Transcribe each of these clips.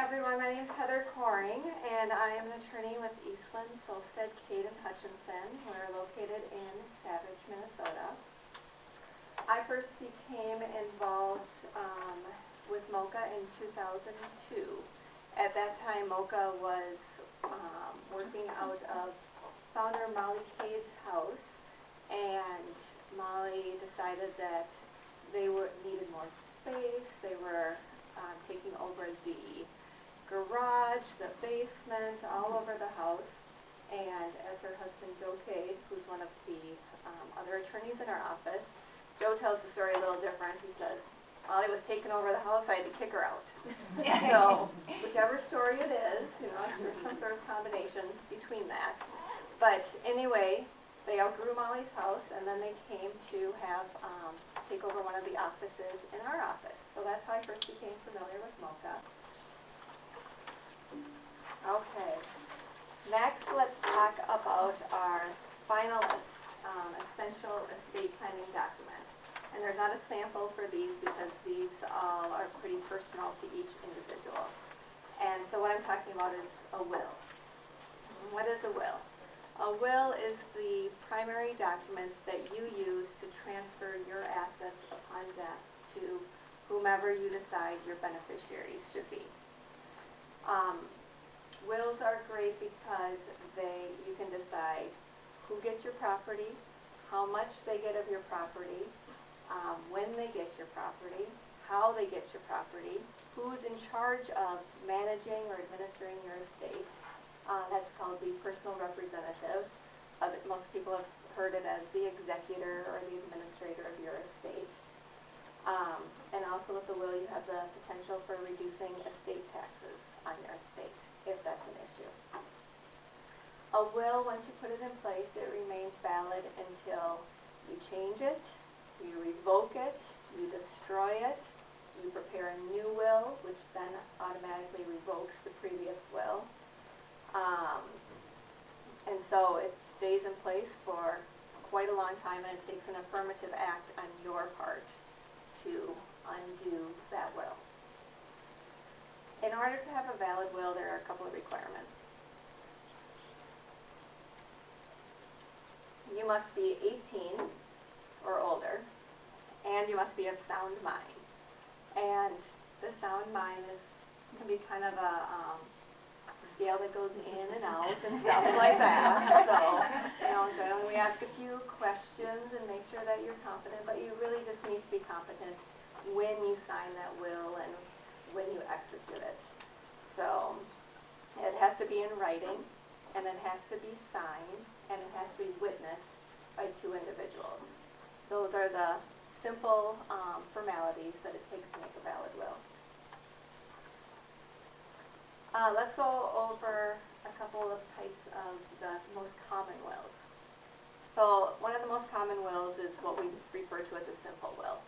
everyone, my name is Heather Koering, and I am an attorney with Eastlund, Solstad, Cade, and Hutchinson. We're located in Savage, Minnesota. I first became involved with MOCA in 2002. At that time, MOCA was working out of founder Molly Cade's house, and Molly decided that they needed more space. They were taking over the garage, the basement, all over the house. And as her husband, Joe Cade, who's one of the other attorneys in our office, Joe tells the story a little different. He says, Molly was taking over the house, I had to kick her out. So whichever story it is, there's some sort of combination between that. But anyway, they outgrew Molly's house, and then they came to have take over one of the offices in our office. So that's how I first became familiar with MOCA. Okay. Next, let's talk about our final essential estate planning document. And there's not a sample for these because these all are pretty personal to each individual. And so what I'm talking about is a will. What is a will? A will is the primary document that you use to transfer your assets upon death to whomever you decide your beneficiaries should be. Wills are great because you can decide who gets your property, how much they get of your property, when they get your property, how they get your property, who's in charge of managing or administering your estate. That's called the personal representative. Most people have heard it as the executor or the administrator of your estate. And also with the will, you have the potential for reducing estate taxes on your estate, if that's an issue. A will, once you put it in place, it remains valid until you change it, you revoke it, you destroy it, you prepare a new will, which then automatically revokes the previous will. And so it stays in place for quite a long time, and it takes an affirmative act on your part to undo that will. In order to have a valid will, there are a couple of requirements. You must be 18 or older, and you must be of sound mind. And the sound mind can be kind of a scale that goes in and out and stuff like that. So, generally we ask a few questions and make sure that you're competent, but you really just need to be competent when you sign that will and when you execute it. So, it has to be in writing, and it has to be signed, and it has to be witnessed by two individuals. Those are the simple formalities that it takes to make a valid will. Let's go over a couple of types of the most common wills. So one of the most common wills is what we refer to as a simple will.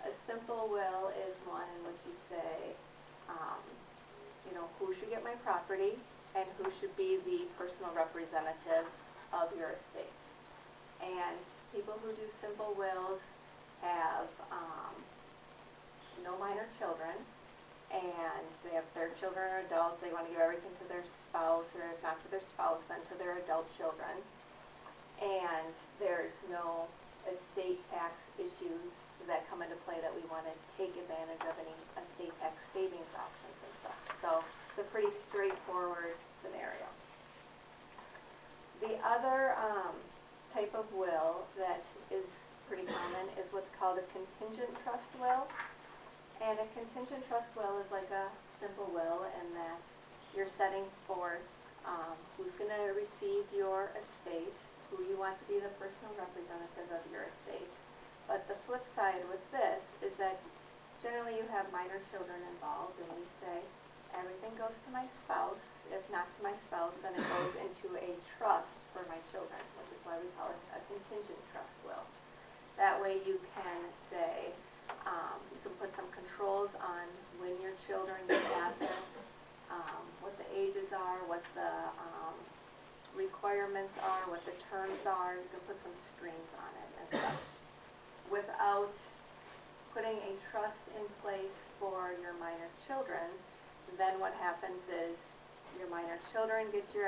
A simple will is one in which you say, who should get my property and who should be the personal representative of your estate. And people who do simple wills have no minor children, and they have their children or adults. They want to give everything to their spouse, or if not to their spouse, then to their adult children. And there's no estate tax issues that come into play that we want to take advantage of any estate tax savings options and such. So it's a pretty straightforward scenario. The other type of will that is pretty common is what's called a contingent trust will. And a contingent trust will is like a simple will in that you're setting forth who's going to receive your estate, who you want to be the personal representative of your estate. But the flip side with this is that generally you have minor children involved, and you say, everything goes to my spouse. If not to my spouse, then it goes into a trust for my children, which is why we call it a contingent trust will. That way you can say, you can put some controls on when your children get assets, what the ages are, what the requirements are, what the terms are. You can put some strings on it and such. Without putting a trust in place for your minor children, then what happens is your minor children get your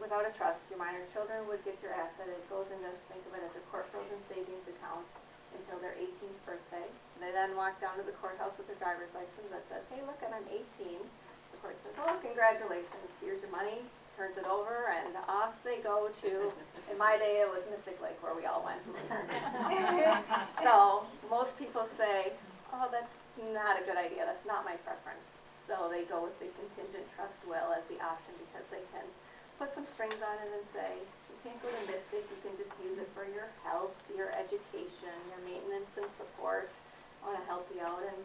without a trust, your minor children would get your asset. It goes into, think of it as a court frozen savings account until their 18th birthday. They then walk down to the courthouse with their driver's license that says, hey, look, I'm 18. The court says, oh, congratulations, here's your money, turns it over, and off they go to, in my day, it was Mystic Lake where we all went. So most people say, oh, that's not a good idea, that's not my preference. So they go with the contingent trust will as the option because they can put some strings on it and say, you can't go to Mystic, you can just use it for your health, your education, your maintenance and support. I want to help you out and,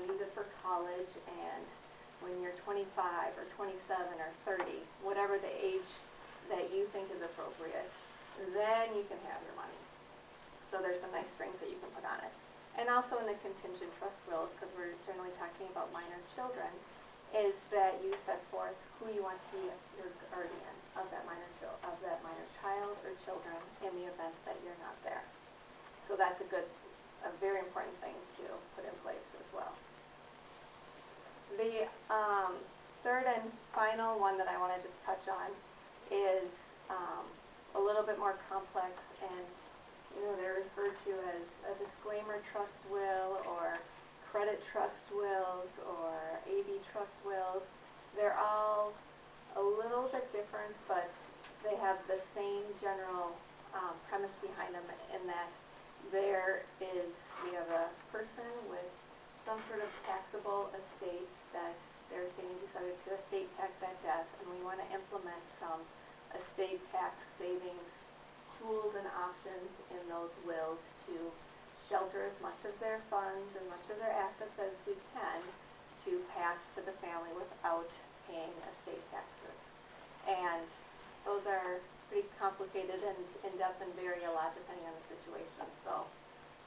use it for college, and when you're 25 or 27 or 30, whatever the age that you think is appropriate, then you can have your money. So there's some nice strings that you can put on it. And also in the contingent trust wills, because we're generally talking about minor children, is that you set forth who you want to be your guardian of that minor child or children in the event that you're not there. So that's a very important thing to put in place as well. The third and final one that I want to just touch on is a little bit more complex, and they're referred to as a disclaimer trust will or credit trust wills or AB trust wills. They're all a little bit different, but they have the same general premise behind them in that we have a person with some sort of taxable estate that they're saying to be subject to estate tax at death, and we want to implement some estate tax savings tools and options in those wills to shelter as much of their funds and much of their assets as we can to pass to the family without paying estate taxes. And those are pretty complicated and in-depth and vary a lot depending on the situation. So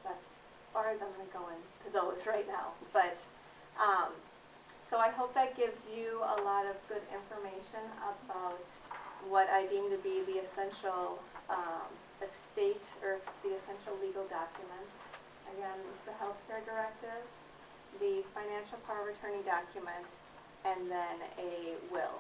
that's as far as I'm going to go into those right now. But so I hope that gives you a lot of good information about what I deem to be the essential estate or the essential legal documents. Again, the healthcare directive, the financial power of attorney document, and then a will.